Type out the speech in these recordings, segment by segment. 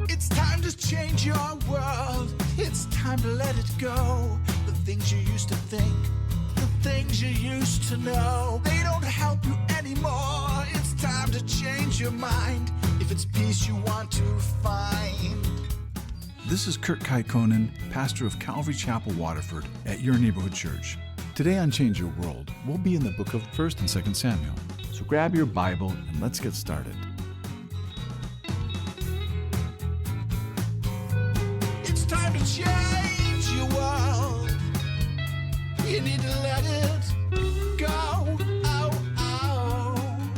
It's time to change your world. It's time to let it go. The things you used to think, the things you used to know, they don't help you anymore. It's time to change your mind. If it's peace you want to find. This is Kurt Kaikonen, pastor of Calvary Chapel, Waterford, at your neighborhood church. Today on Change Your World, we'll be in the book of 1st and 2nd Samuel. So grab your Bible and let's get started. It's time to change your world. You need to let it go. Oh, oh.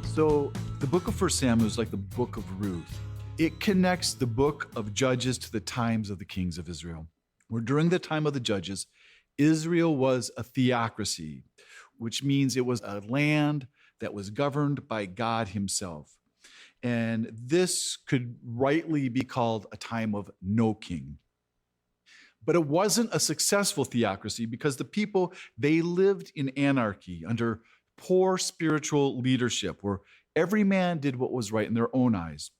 So the book of 1 Samuel is like the book of Ruth. It connects the book of Judges to the times of the kings of Israel. Where during the time of the Judges, Israel was a theocracy, which means it was a land that was governed by God himself. And this could rightly be called a time of no king. But it wasn't a successful theocracy because the people, they lived in anarchy under poor spiritual leadership, where every man did what was right in their own eyes.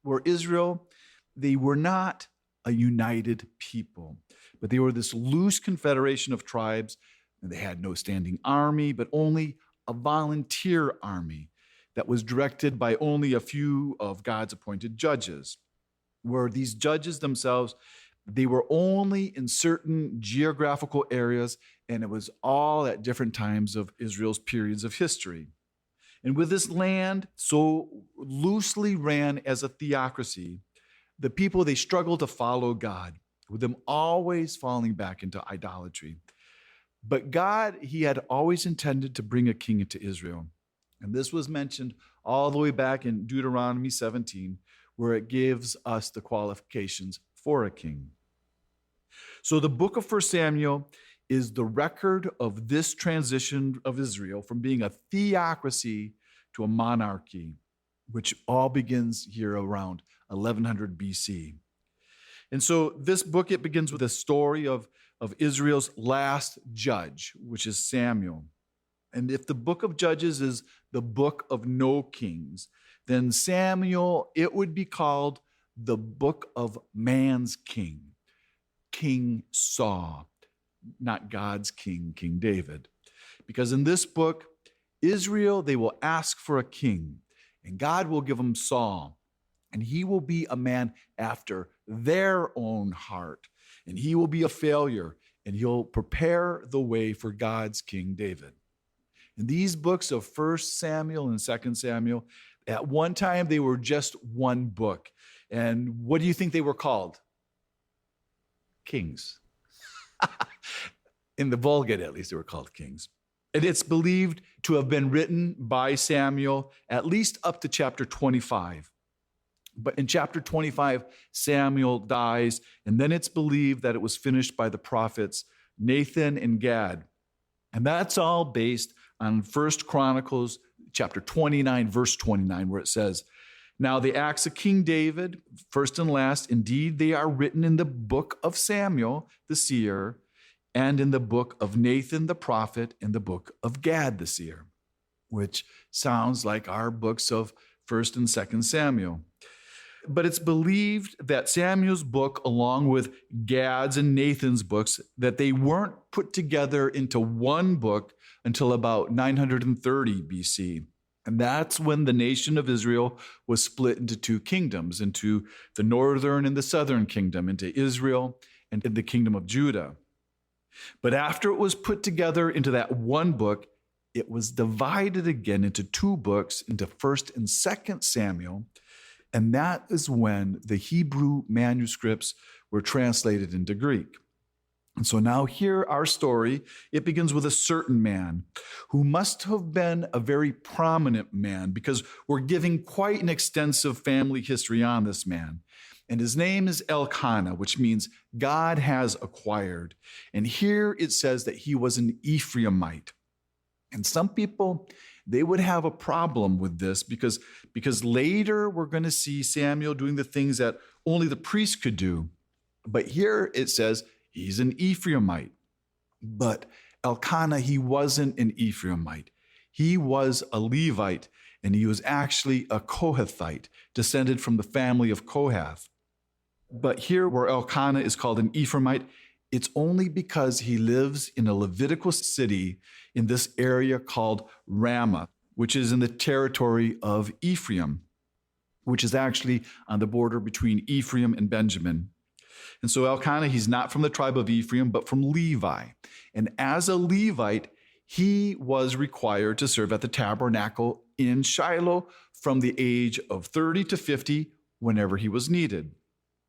Where Israel, they were not a united people, but they were this loose confederation of tribes, and they had no standing army, but only a volunteer army that was directed by only a few of God's appointed judges, where these judges themselves, they were only in certain geographical areas, and it was all at different times of Israel's periods of history. And with this land so loosely ran as a theocracy, the people, they struggled to follow God, with them always falling back into idolatry. But God, he had always intended to bring a king into Israel. And this was mentioned all the way back in Deuteronomy 17, where it gives us the qualifications for a king. So the book of 1 Samuel is the record of this transition of Israel from being a theocracy to a monarchy, which all begins here around 1100 BC. And so this book, it begins with a story of Israel's last judge, which is Samuel. And if the book of Judges is the book of no kings, then Samuel, it would be called the book of man's king, King Saul, not God's king, King David. Because in this book, Israel, they will ask for a king, and God will give them Saul, and he will be a man after their own heart, and he will be a failure, and he'll prepare the way for God's King David. In these books of 1 Samuel and 2 Samuel, at one time they were just one book. And what do you think they were called? Kings. In the Vulgate, at least, they were called kings. And it's believed to have been written by Samuel at least up to chapter 25. But in chapter 25, Samuel dies, and then it's believed that it was finished by the prophets Nathan and Gad. And that's all based on 1 Chronicles chapter 29, verse 29, where it says, "Now the acts of King David, first and last, indeed they are written in the book of Samuel, the seer, and in the book of Nathan the prophet, and the book of Gad the seer," which sounds like our books of 1st and 2nd Samuel. But it's believed that Samuel's book, along with Gad's and Nathan's books, that they weren't put together into one book until about 930 BC. And that's when the nation of Israel was split into two kingdoms, into the northern and the southern kingdom, into Israel and the kingdom of Judah. But after it was put together into that one book, it was divided again into two books, into 1st and 2nd Samuel. And that is when the Hebrew manuscripts were translated into Greek. And so now here our story, it begins with a certain man who must have been a very prominent man, because we're giving quite an extensive family history on this man. And his name is Elkanah, which means God has acquired. And here it says that he was an Ephraimite. And some people, they would have a problem with this because later we're going to see Samuel doing the things that only the priest could do. But here it says he's an Ephraimite. But Elkanah, he wasn't an Ephraimite. He was a Levite, and he was actually a Kohathite, descended from the family of Kohath. But here, where Elkanah is called an Ephraimite, it's only because he lives in a Levitical city in this area called Ramah, which is in the territory of Ephraim, which is actually on the border between Ephraim and Benjamin. And so Elkanah, he's not from the tribe of Ephraim, but from Levi. And as a Levite, he was required to serve at the tabernacle in Shiloh from the age of 30 to 50 whenever he was needed.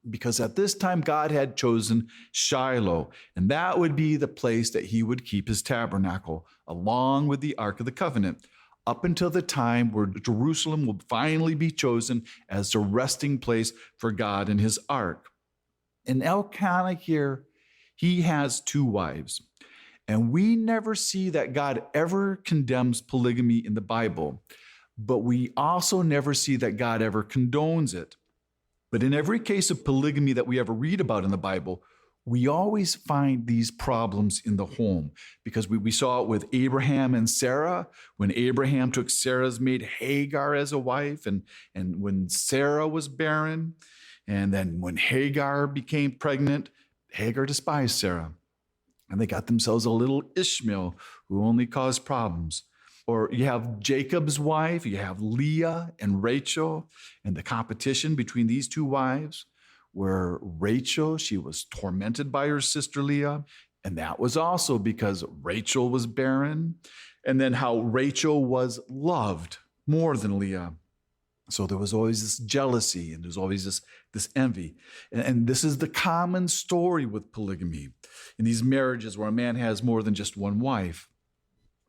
Because at this time, God had chosen Shiloh, and that would be the place that he would keep his tabernacle, along with the Ark of the Covenant, up until the time where Jerusalem would finally be chosen as the resting place for God and his Ark. And Elkanah here, he has 2 wives. And we never see that God ever condemns polygamy in the Bible, but we also never see that God ever condones it. But in every case of polygamy that we ever read about in the Bible, we always find these problems in the home, because we saw it with Abraham and Sarah, when Abraham took Sarah's maid Hagar as a wife, and when Sarah was barren, and then when Hagar became pregnant, Hagar despised Sarah. And they got themselves a little Ishmael who only caused problems. Or you have Jacob's wife, you have Leah and Rachel, and the competition between these 2 wives, where Rachel, she was tormented by her sister Leah, and that was also because Rachel was barren, and then how Rachel was loved more than Leah. So there was always this jealousy, and there's always this envy. And this is the common story with polygamy in these marriages where a man has more than just one wife.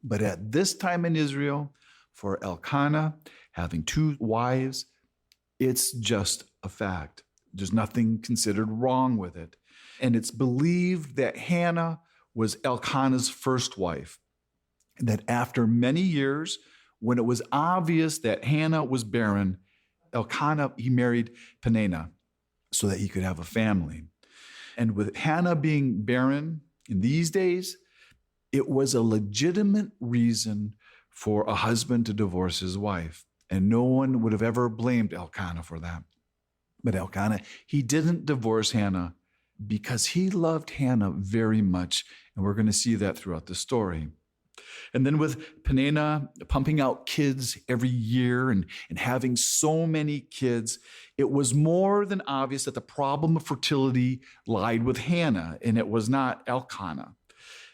But at this time in Israel, for Elkanah having 2 wives, it's just a fact. There's nothing considered wrong with it. And it's believed that Hannah was Elkanah's first wife, and that after many years, when it was obvious that Hannah was barren, Elkanah, he married Peninnah so that he could have a family. And with Hannah being barren in these days, it was a legitimate reason for a husband to divorce his wife. And no one would have ever blamed Elkanah for that. But Elkanah, he didn't divorce Hannah because he loved Hannah very much. And we're going to see that throughout the story. And then with Peninnah pumping out kids every year and having so many kids, it was more than obvious that the problem of fertility lied with Hannah, and it was not Elkanah.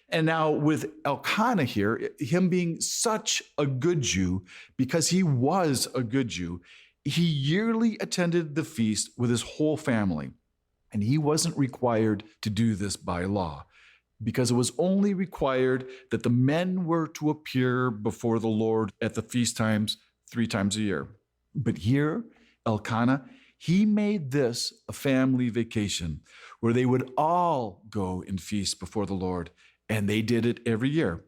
And now with Elkanah here, him being such a good Jew, because he was a good Jew, he yearly attended the feast with his whole family. And he wasn't required to do this by law, because it was only required that the men were to appear before the Lord at the feast times 3 times a year. But here, Elkanah, he made this a family vacation where they would all go and feast before the Lord, and they did it every year.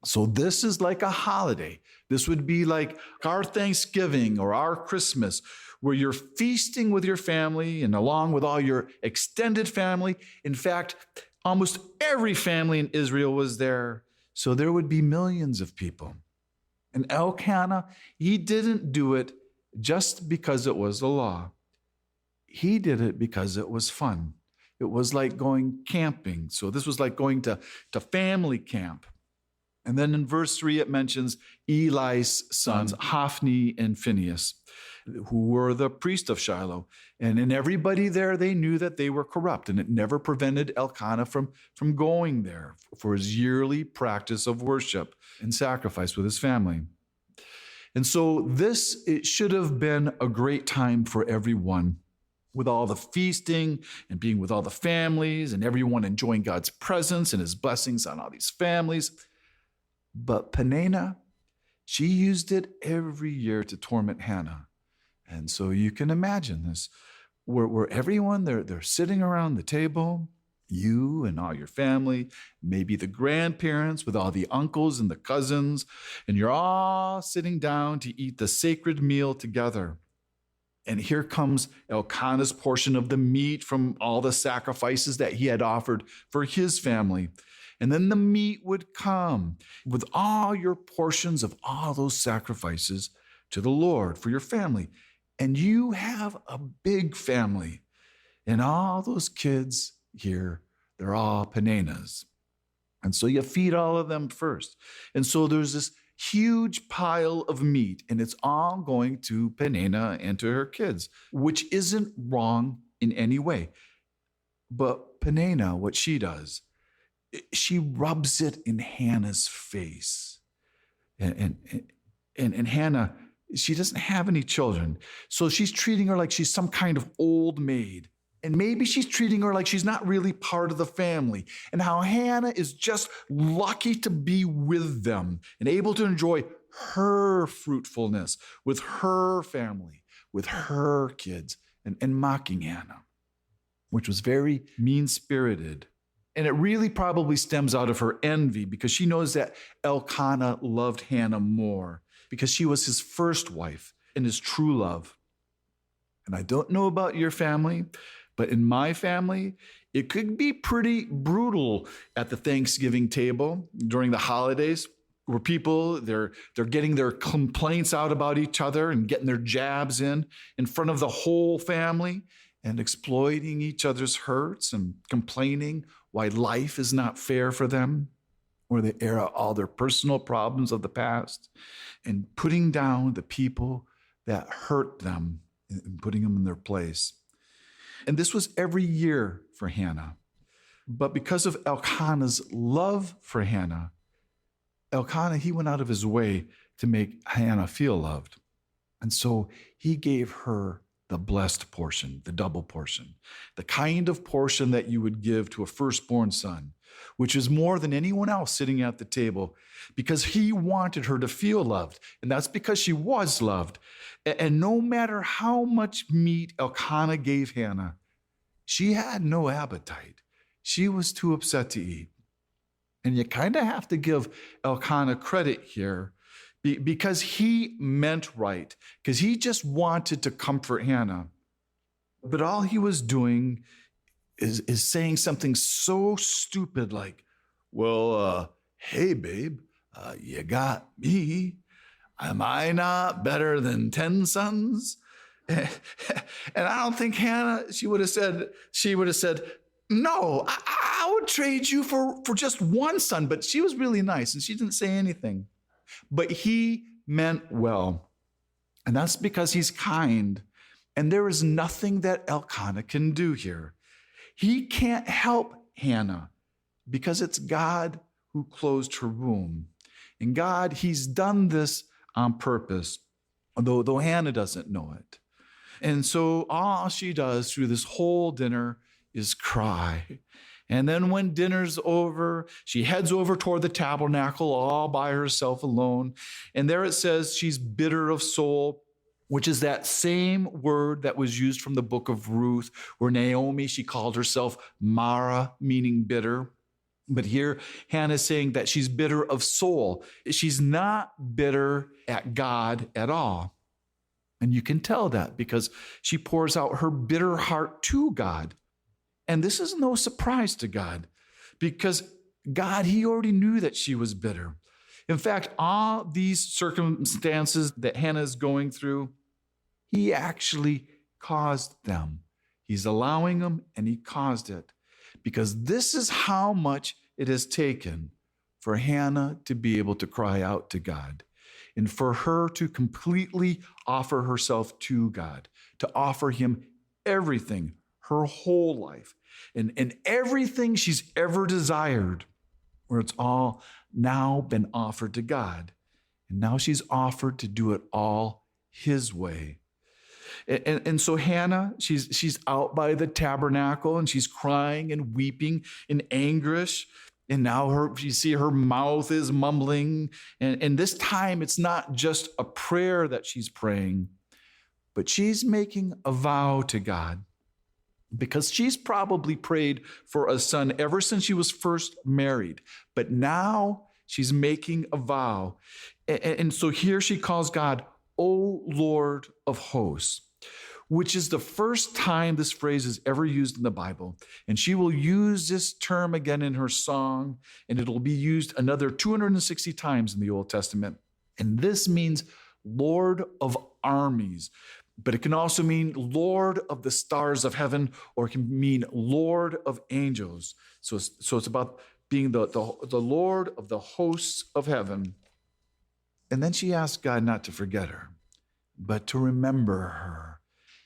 So this is like a holiday. This would be like our Thanksgiving or our Christmas, where you're feasting with your family and along with all your extended family. In fact, almost every family in Israel was there. So there would be millions of people. And Elkanah, he didn't do it just because it was the law. He did it because it was fun. It was like going camping. So this was like going to family camp. And then in verse 3, it mentions Eli's sons, Hophni and Phinehas, who were the priest of Shiloh. And everybody there, they knew that they were corrupt, and it never prevented Elkanah from going there for his yearly practice of worship and sacrifice with his family. And so it should have been a great time for everyone, with all the feasting and being with all the families and everyone enjoying God's presence and his blessings on all these families. But Peninnah, she used it every year to torment Hannah. And so you can imagine this, where everyone, they're sitting around the table, you and all your family, maybe the grandparents with all the uncles and the cousins, and you're all sitting down to eat the sacred meal together. And here comes Elkanah's portion of the meat from all the sacrifices that he had offered for his family. And then the meat would come with all your portions of all those sacrifices to the Lord for your family. And you have a big family. And all those kids here, they're all Peninnah's. And so you feed all of them first. And so there's this huge pile of meat, and it's all going to Peninnah and to her kids, which isn't wrong in any way. But Peninnah, what she does, she rubs it in Hannah's face. And Hannah, she doesn't have any children. So she's treating her like she's some kind of old maid. And maybe she's treating her like she's not really part of the family. And how Hannah is just lucky to be with them and able to enjoy her fruitfulness with her family, with her kids, and mocking Hannah, which was very mean-spirited. And it really probably stems out of her envy because she knows that Elkanah loved Hannah more because she was his first wife and his true love. And I don't know about your family, but in my family, it could be pretty brutal at the Thanksgiving table during the holidays, where people, they're getting their complaints out about each other and getting their jabs in front of the whole family and exploiting each other's hurts and complaining why life is not fair for them, where they air out all their personal problems of the past and putting down the people that hurt them and putting them in their place. And this was every year for Hannah. But because of Elkanah's love for Hannah, Elkanah, he went out of his way to make Hannah feel loved. And so he gave her the blessed portion, the double portion, the kind of portion that you would give to a firstborn son, which is more than anyone else sitting at the table, because he wanted her to feel loved. And that's because she was loved. And no matter how much meat Elkanah gave Hannah, she had no appetite. She was too upset to eat. And you kind of have to give Elkanah credit here because he meant right, because he just wanted to comfort Hannah. But all he was doing is saying something so stupid like, well, hey, babe, you got me. Am I not better than 10 sons? And I don't think Hannah, she would have said, no, I would trade you for just one son. But she was really nice and she didn't say anything. But he meant well. And that's because he's kind. And there is nothing that Elkanah can do here. He can't help Hannah because it's God who closed her womb. And God, he's done this on purpose, though Hannah doesn't know it. And so all she does through this whole dinner is cry. And then when dinner's over, she heads over toward the tabernacle all by herself alone. And there it says she's bitter of soul, which is that same word that was used from the book of Ruth, where Naomi, she called herself Mara, meaning bitter. But here, Hannah is saying that she's bitter of soul. She's not bitter at God at all. And you can tell that because she pours out her bitter heart to God. And this is no surprise to God because God, he already knew that she was bitter. In fact, all these circumstances that Hannah is going through, he actually caused them. He's allowing them and he caused it because this is how much it has taken for Hannah to be able to cry out to God and for her to completely offer herself to God, to offer him everything, her whole life, and everything she's ever desired, where it's all now been offered to God. And now she's offered to do it all his way. And so Hannah, she's out by the tabernacle and she's crying and weeping in anguish. And now you see her mouth is mumbling. And this time it's not just a prayer that she's praying, but she's making a vow to God. Because she's probably prayed for a son ever since she was first married. But now she's making a vow. And so here she calls God, O Lord of hosts, which is the first time this phrase is ever used in the Bible. And she will use this term again in her song, and it'll be used another 260 times in the Old Testament. And this means Lord of armies, but it can also mean Lord of the stars of heaven, or it can mean Lord of angels. So it's about being the Lord of the hosts of heaven. And then she asked God not to forget her, but to remember her.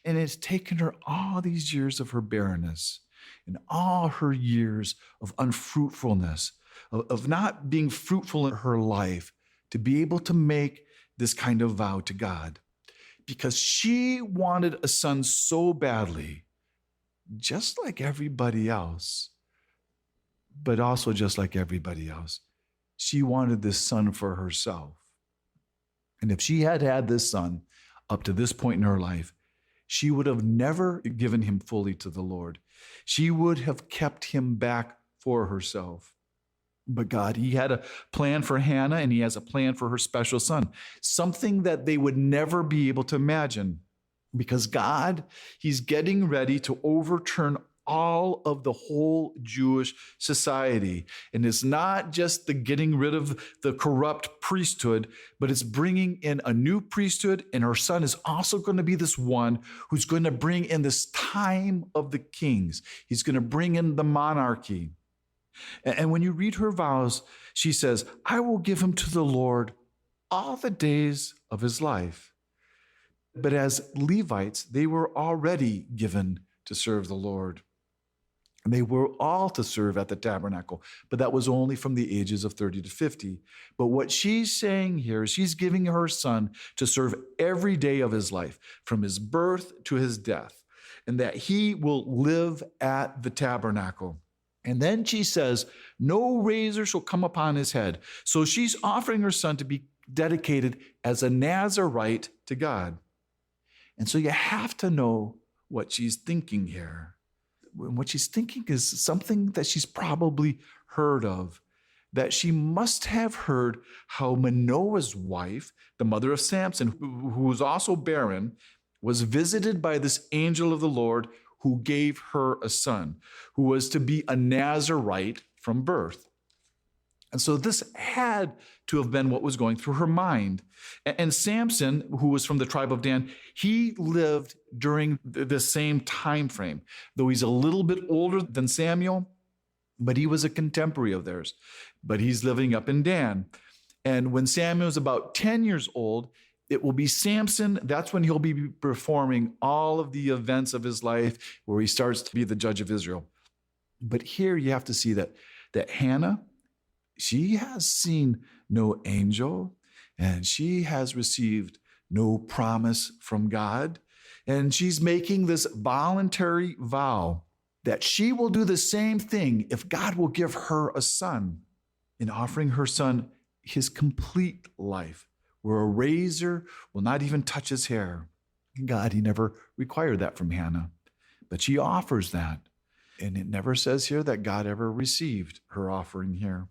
And it's taken her all these years of her barrenness and all her years of unfruitfulness, of not being fruitful in her life, to be able to make this kind of vow to God, because she wanted a son so badly, just like everybody else, but also just like everybody else. She wanted this son for herself. And if she had had this son up to this point in her life, she would have never given him fully to the Lord. She would have kept him back for herself. But God, he had a plan for Hannah, and he has a plan for her special son, something that they would never be able to imagine, because God, he's getting ready to overturn all of the whole Jewish society. And it's not just the getting rid of the corrupt priesthood, but it's bringing in a new priesthood. And her son is also going to be this one who's going to bring in this time of the kings. He's going to bring in the monarchy. And when you read her vows, she says, I will give him to the Lord all the days of his life. But as Levites, they were already given to serve the Lord. And they were all to serve at the tabernacle, but that was only from the ages of 30 to 50. But what she's saying here is she's giving her son to serve every day of his life, from his birth to his death, and that he will live at the tabernacle. And then she says, no razor shall come upon his head. So she's offering her son to be dedicated as a Nazirite to God. And so you have to know what she's thinking here. What she's thinking is something that she's probably heard of, that she must have heard how Manoah's wife, the mother of Samson, who was also barren, was visited by this angel of the Lord who gave her a son, who was to be a Nazirite from birth. And so this had to have been what was going through her mind. And Samson, who was from the tribe of Dan, he lived during the same time frame. Though he's a little bit older than Samuel, but he was a contemporary of theirs. But he's living up in Dan. And when Samuel's about 10 years old, it will be Samson. That's when he'll be performing all of the events of his life, where he starts to be the judge of Israel. But here you have to see that Hannah, she has seen no angel, and she has received no promise from God. And she's making this voluntary vow that she will do the same thing if God will give her a son, in offering her son his complete life, where a razor will not even touch his hair. God, he never required that from Hannah, but she offers that. And it never says here that God ever received her offering here.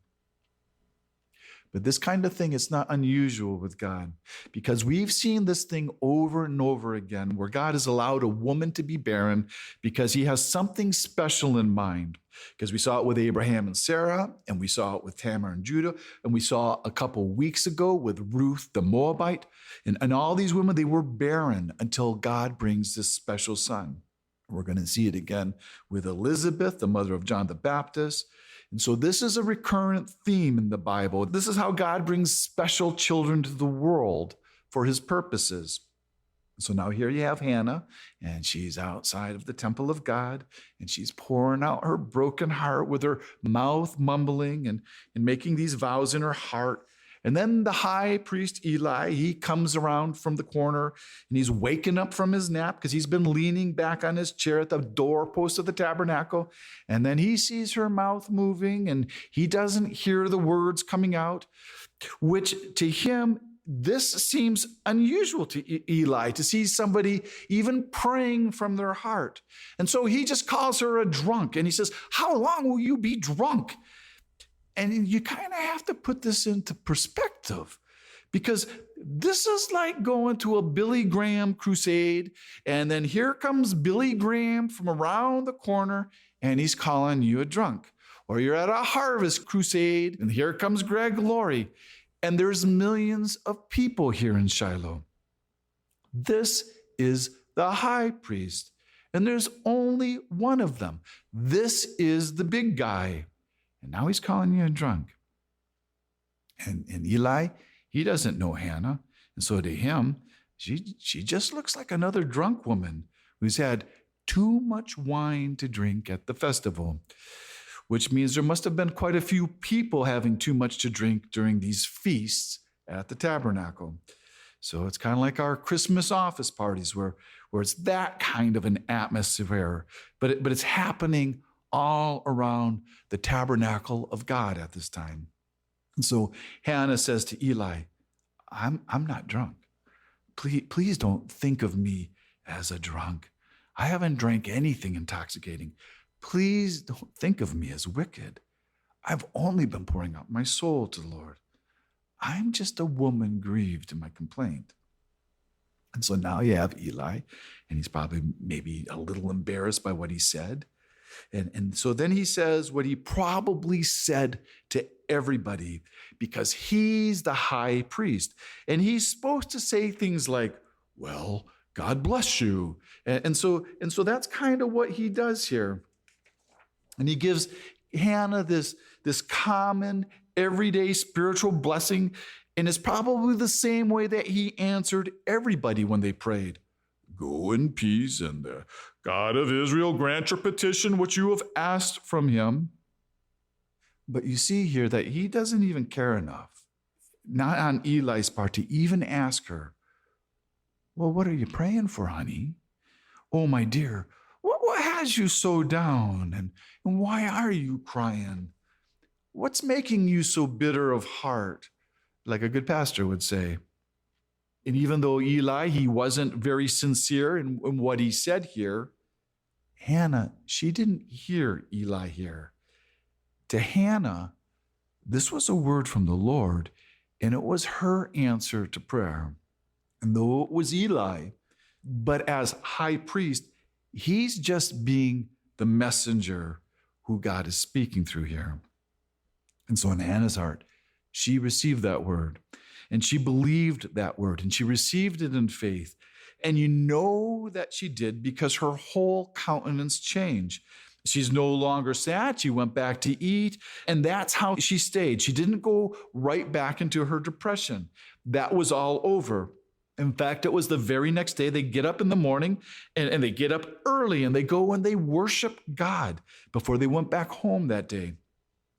But this kind of thing is not unusual with God, because we've seen this thing over and over again, where God has allowed a woman to be barren because he has something special in mind. Because we saw it with Abraham and Sarah, and we saw it with Tamar and Judah, and we saw a couple weeks ago with Ruth the Moabite. And all these women, they were barren until God brings this special son. We're going to see it again with Elizabeth, the mother of John the Baptist. And so this is a recurrent theme in the Bible. This is how God brings special children to the world for his purposes. So now here you have Hannah, and she's outside of the temple of God, and she's pouring out her broken heart with her mouth mumbling and making these vows in her heart. And then the high priest Eli, he comes around from the corner, and he's waking up from his nap because he's been leaning back on his chair at the doorpost of the tabernacle. And then he sees her mouth moving, and he doesn't hear the words coming out, which to him, this seems unusual to Eli, to see somebody even praying from their heart. And so he just calls her a drunk, and he says, how long will you be drunk? And you kind of have to put this into perspective, Because this is like going to a Billy Graham crusade, and then here comes Billy Graham from around the corner, and he's calling you a drunk. Or you're at a harvest crusade, and here comes Greg Laurie, and there's millions of people here in Shiloh. This is the high priest, and there's only one of them. This is the big guy, and now he's calling you a drunk. And Eli, he doesn't know Hannah, and so to him, she just looks like another drunk woman who's had too much wine to drink at the festival, which means there must have been quite a few people having too much to drink during these feasts at the tabernacle. So it's kind of like our Christmas office parties where it's that kind of an atmosphere, but it's happening all around the tabernacle of God at this time. And so Hannah says to Eli, I'm not drunk. Please don't think of me as a drunk. I haven't drank anything intoxicating. Please don't think of me as wicked. I've only been pouring out my soul to the Lord. I'm just a woman grieved in my complaint. And so now you have Eli, and he's probably maybe a little embarrassed by what he said. And so then he says what he probably said to everybody, because he's the high priest. And he's supposed to say things like, well, God bless you. And so that's kind of what he does here. And he gives Hannah this common, everyday spiritual blessing, and it's probably the same way that he answered everybody when they prayed. Go in peace, and the God of Israel grant your petition, which you have asked from him. But you see here that he doesn't even care enough, not on Eli's part, to even ask her, well, what are you praying for, honey? Oh, my dear, what has you so down? And why are you crying? What's making you so bitter of heart? Like a good pastor would say. And even though Eli, he wasn't very sincere in what he said here, Hannah, she didn't hear Eli here. To Hannah, this was a word from the Lord, and it was her answer to prayer. And though it was Eli, but as high priest, he's just being the messenger who God is speaking through here. And so in Hannah's heart, she received that word, and she believed that word, and she received it in faith. And you know that she did because her whole countenance changed. She's no longer sad. She went back to eat, and that's how she stayed. She didn't go right back into her depression. That was all over. In fact, it was the very next day. They get up in the morning, and they get up early, and they go and they worship God before they went back home that day.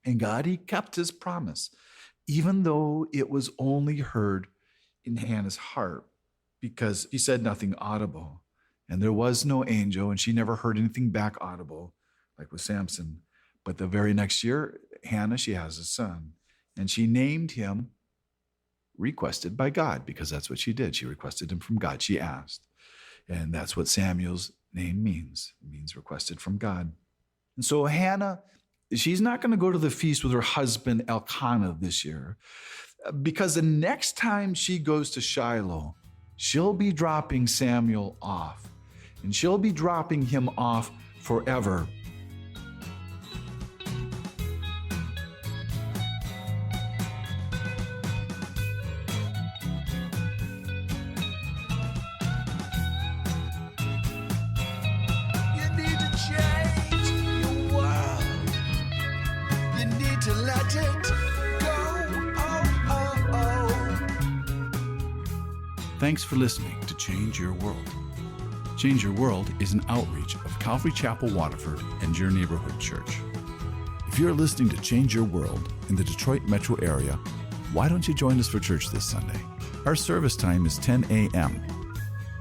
And God, he kept his promise, even though it was only heard in Hannah's heart, because he said nothing audible. And there was no angel, and she never heard anything back audible, like with Samson. But the very next year, Hannah, she has a son, and she named him requested by God, because that's what she did. She requested him from God. She asked. And that's what Samuel's name means. It means requested from God. And so Hannah, she's not going to go to the feast with her husband Elkanah this year, because the next time she goes to Shiloh, she'll be dropping Samuel off, and she'll be dropping him off forever. You need to change your world. You need to let it go. Oh. Thanks for listening to Change Your World. Change Your World is an outreach of Calvary Chapel, Waterford, and your neighborhood church. If you're listening to Change Your World in the Detroit metro area, why don't you join us for church this Sunday? Our service time is 10 a.m.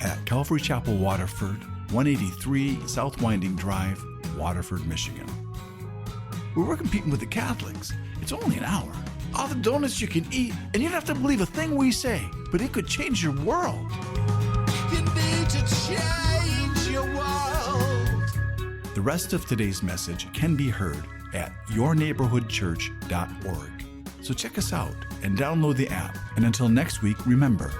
at Calvary Chapel, Waterford, 183 South Winding Drive, Waterford, Michigan. We're competing with the Catholics. It's only an hour. All the donuts you can eat, and you don't have to believe a thing we say, but it could change your world. You need to change your world. The rest of today's message can be heard at yourneighborhoodchurch.org. So check us out and download the app. And until next week, remember,